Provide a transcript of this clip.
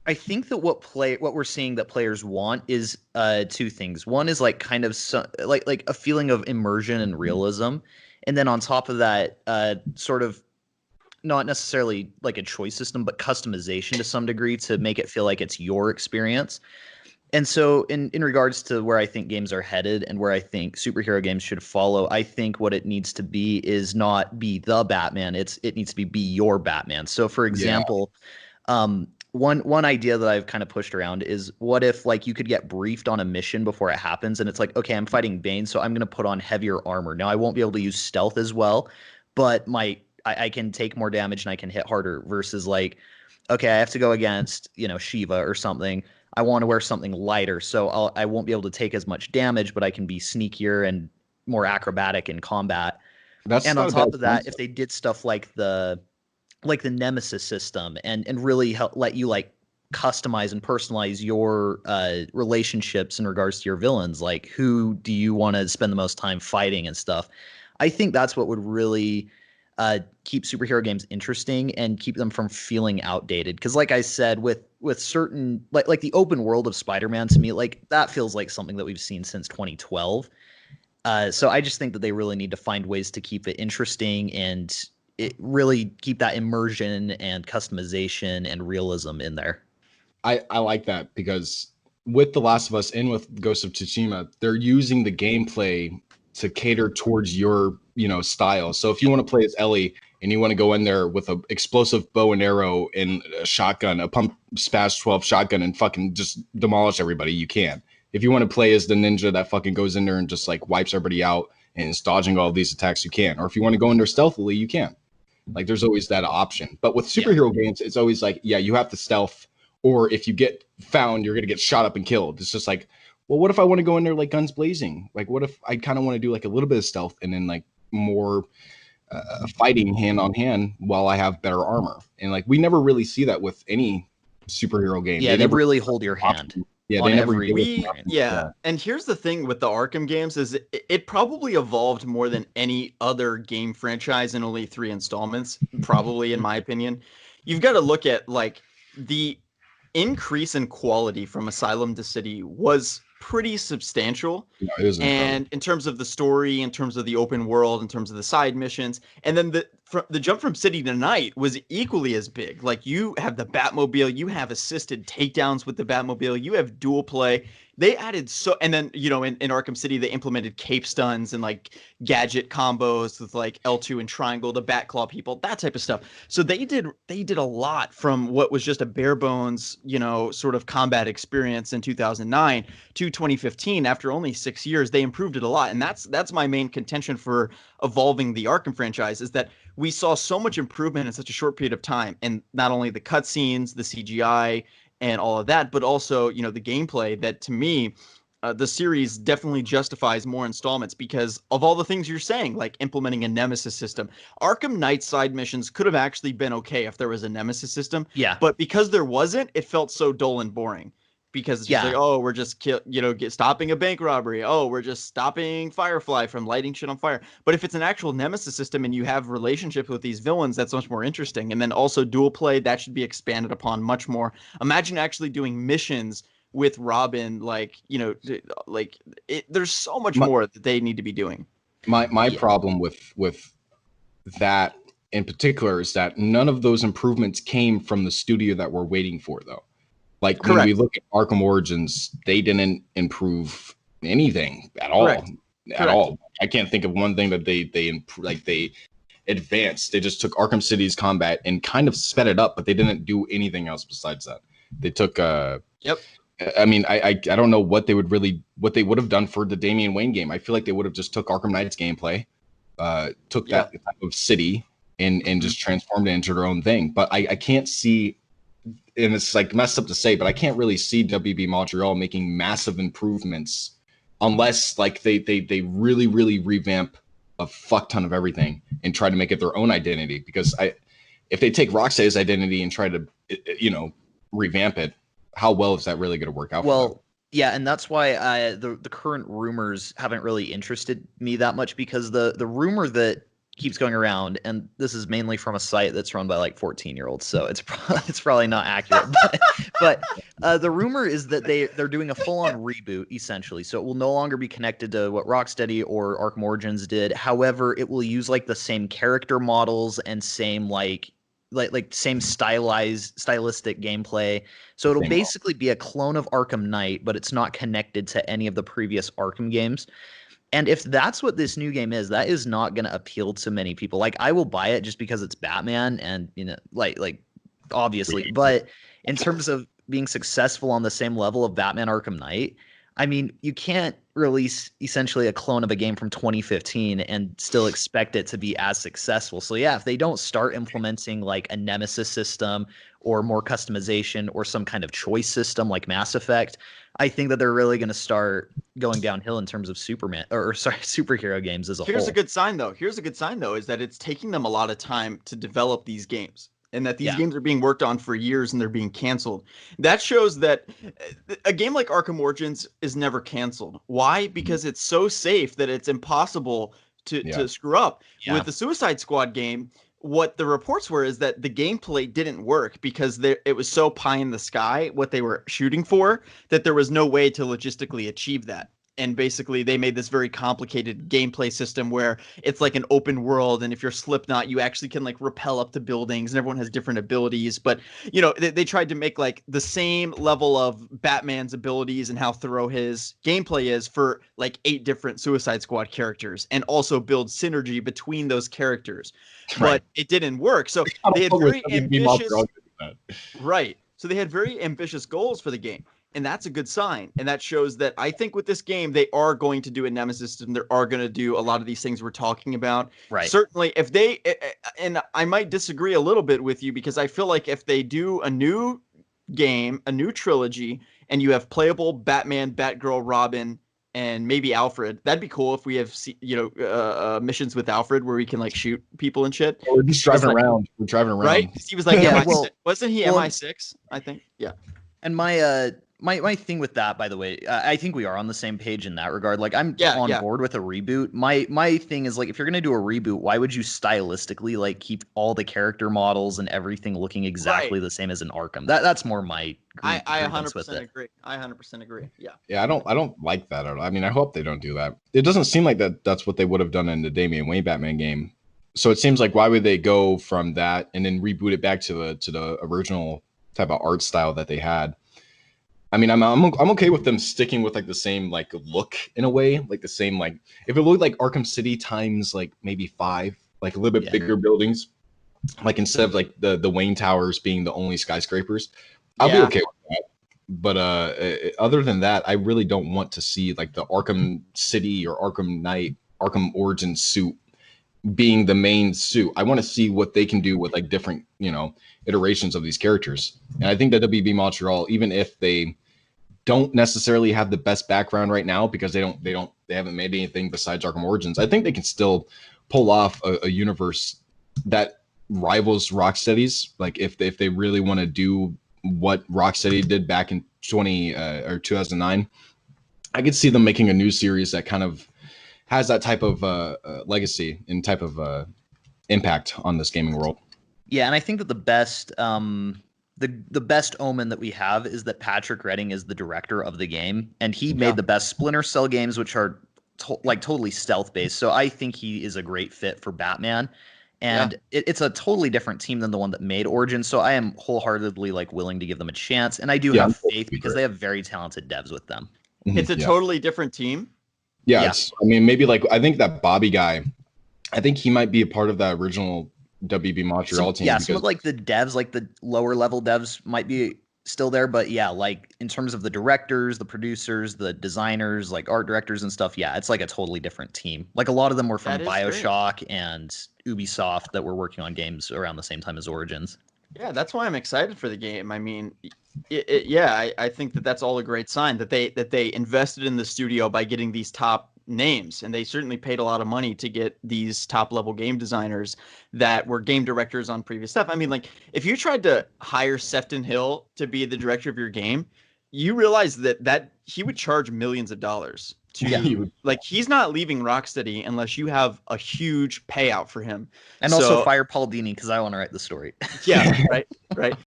I think that what we're seeing that players want is two things. One is like kind of like a feeling of immersion and realism, and then on top of that, sort of not necessarily like a choice system, but customization to some degree to make it feel like it's your experience. And so in regards to where I think games are headed and where I think superhero games should follow, I think what it needs to be is not be the Batman. It needs to be your Batman. So for Yeah. example, one idea that I've kind of pushed around is what if like you could get briefed on a mission before it happens and it's like, okay, I'm fighting Bane, so I'm gonna put on heavier armor. Now I won't be able to use stealth as well, but I can take more damage and I can hit harder versus like, okay, I have to go against, Shiva or something. I want to wear something lighter, so I won't be able to take as much damage, but I can be sneakier and more acrobatic in combat. That's And on not a bad top of that, if concept. they did stuff like the Nemesis system and really help let you like customize and personalize your relationships in regards to your villains, like who do you want to spend the most time fighting and stuff. I think that's what would really keep superhero games interesting and keep them from feeling outdated. Because, like I said, with certain like the open world of Spider-Man, to me, like that feels like something that we've seen since 2012. So I just think that they really need to find ways to keep it interesting and it really keep that immersion and customization and realism in there. I like that because with The Last of Us and with Ghost of Tsushima, they're using the gameplay to cater towards your, style. So if you want to play as Ellie and you want to go in there with a explosive bow and arrow and a shotgun, a pump spaz 12 shotgun and fucking just demolish everybody, you can. If you want to play as the ninja that fucking goes in there and just like wipes everybody out and is dodging all of these attacks, you can. Or if you want to go in there stealthily, you can. Like there's always that option. But with Yeah. superhero games, it's always like, yeah, you have to stealth, or if you get found, you're gonna get shot up and killed. It's just like, well, what if I want to go in there like guns blazing? Like, what if I kind of want to do like a little bit of stealth and then like more fighting hand on hand while I have better armor? And like we never really see that with any superhero game. Yeah, They they never really hold your hand option. Yeah, on they never every give us an We option. experience. yeah, Yeah. and here's the thing with the Arkham games is it probably evolved more than any other game franchise in only 3 installments, probably in my opinion. You've got to look at like the increase in quality from Asylum to City was pretty substantial. No, it was incredible. And in terms of the story, in terms of the open world, in terms of the side missions, and then the jump from city to night was equally as big. Like you have the Batmobile, you have assisted takedowns with the Batmobile, you have dual play. They added so, and then in Arkham City they implemented cape stuns and like gadget combos with like L2 and triangle, the Batclaw people, that type of stuff. So they did a lot from what was just a bare bones, sort of combat experience in 2009 to 2015. After only 6 years, they improved it a lot, and that's my main contention for evolving the Arkham franchise is that we saw so much improvement in such a short period of time, and not only the cutscenes, the CGI, and all of that, but also the gameplay. That to me, the series definitely justifies more installments because of all the things you're saying, like implementing a nemesis system. Arkham Knight side missions could have actually been okay if there was a nemesis system, Yeah. but because there wasn't, it felt so dull and boring. Because it's just like, Yeah. oh, we're just stopping a bank robbery. Oh, we're just stopping Firefly from lighting shit on fire. But if it's an actual nemesis system and you have relationships with these villains, that's much more interesting. And then also dual play, that should be expanded upon much more. Imagine actually doing missions with Robin, like there's so much My more that they need to be doing. my Yeah. problem with that in particular is that none of those improvements came from the studio that we're waiting for, though. Like when we Correct. look at Arkham Origins, they didn't improve anything at all. Correct. At Correct. all. I can't think of one thing that they advanced. They just took Arkham City's combat and kind of sped it up, but they didn't do anything else besides that. They took Yep. I mean, I don't know what they would have done for the Damian Wayne game. I feel like they would have just took Arkham Knight's gameplay, took Yeah. that type of city and Mhm. just transformed it into their own thing. But I can't see, and it's like messed up to say, but I can't really see WB Montreal making massive improvements unless like they really revamp a fuck ton of everything and try to make it their own identity. Because if they take Rocksteady's identity and try to revamp it, how well is that really going to work out for them? Well, yeah, and that's why the current rumors haven't really interested me that much because the rumor that keeps going around, and this is mainly from a site that's run by like 14-year-olds, so it's it's probably not accurate. But the rumor is that they're doing a full-on reboot essentially, so it will no longer be connected to what Rocksteady or Arkham Origins did. However, it will use like the same character models and same same stylistic gameplay. So it'll basically be a clone of Arkham Knight, but it's not connected to any of the previous Arkham games. And if that's what this new game is, that is not going to appeal to many people. Like, I will buy it just because it's Batman and, you know, like obviously. But in terms of being successful on the same level of Batman Arkham Knight, I mean, you can't release essentially a clone of a game from 2015 and still expect it to be as successful. So yeah, if they don't start implementing like a nemesis system or more customization or some kind of choice system like Mass Effect, I think that they're really going to start going downhill in terms of superhero games as a whole. Here's a good sign though. Is that it's taking them a lot of time to develop these games, and that these games are being worked on for years and they're being canceled. That shows that a game like Arkham Origins is never canceled. Why? Because it's so safe that it's impossible to screw up. With the Suicide Squad game, what the reports were is that the gameplay didn't work because it was so pie in the sky what they were shooting for that there was no way to logistically achieve that. And basically they made this very complicated gameplay system where it's like an open world, and if you're Slipknot, you actually can like rappel up to buildings, and everyone has different abilities. But you know, they tried to make like the same level of Batman's abilities and how thorough his gameplay is for like 8 different Suicide Squad characters, and also build synergy between those characters. Right. But it didn't work. So they had very ambitious, right. So they had very ambitious goals for the game. And that's a good sign. And that shows that I think with this game, they are going to do a nemesis system. They are going to do a lot of these things we're talking about. Right. Certainly, if they, and I might disagree a little bit with you, because I feel like if they do a new game, a new trilogy, and you have playable Batman, Batgirl, Robin, and maybe Alfred, that'd be cool if we have, missions with Alfred where we can like shoot people and shit. We're just driving around. We're driving around. Right? He was like, well, wasn't he MI6? I think. Yeah. And my thing with that, by the way, I think we are on the same page in that regard. Like, I'm on board with a reboot. My thing is, like, if you're gonna do a reboot, why would you stylistically like keep all the character models and everything looking exactly the same as an Arkham? That's more my I 100% agree. I 100% agree. Yeah. Yeah, I don't like that at all. I mean, I hope they don't do that. It doesn't seem like that's what they would have done in the Damian Wayne Batman game. So it seems like, why would they go from that and then reboot it back to the original type of art style that they had? I mean, I'm okay with them sticking with like the same like look in a way, like the same, like if it looked like Arkham City times like maybe 5, like a little bit bigger buildings, like instead of like the Wayne Towers being the only skyscrapers, I'll be okay with that. But other than that, I really don't want to see like the Arkham City or Arkham Knight, Arkham Origin suit being the main suit. I want to see what they can do with like different, iterations of these characters. And I think that WB Montreal, even if they don't necessarily have the best background right now because they haven't made anything besides Arkham Origins, I think they can still pull off a universe that rivals Rocksteady's. Like if they really want to do what Rocksteady did back in 2009, I could see them making a new series that kind of has that type of legacy and type of impact on this gaming world. Yeah, and I think that the best the best omen that we have is that Patrick Redding is the director of the game, and he made the best Splinter Cell games, which are totally stealth based. So I think he is a great fit for Batman, and it's a totally different team than the one that made Origins. So I am wholeheartedly like willing to give them a chance, and I do have faith because they have very talented devs with them. It's a totally different team. Yeah, I mean, maybe like I think that Bobby guy, I think he might be a part of that original WB Montreal team. Yeah, some of like the devs, like the lower level devs might be still there, but yeah, like in terms of the directors, the producers, the designers, like art directors and stuff, yeah, it's like a totally different team. Like a lot of them were from BioShock and Ubisoft that were working on games around the same time as Origins. Yeah, that's why I'm excited for the game. I mean, I think that's all a great sign that they invested in the studio by getting these top names, and they certainly paid a lot of money to get these top level game designers that were game directors on previous stuff. I mean, like if you tried to hire Sefton Hill to be the director of your game, you realize that he would charge millions of dollars. to Yeah. like he's not leaving Rocksteady unless you have a huge payout for him. And also fire Paul Dini because I want to write the story. Yeah, right.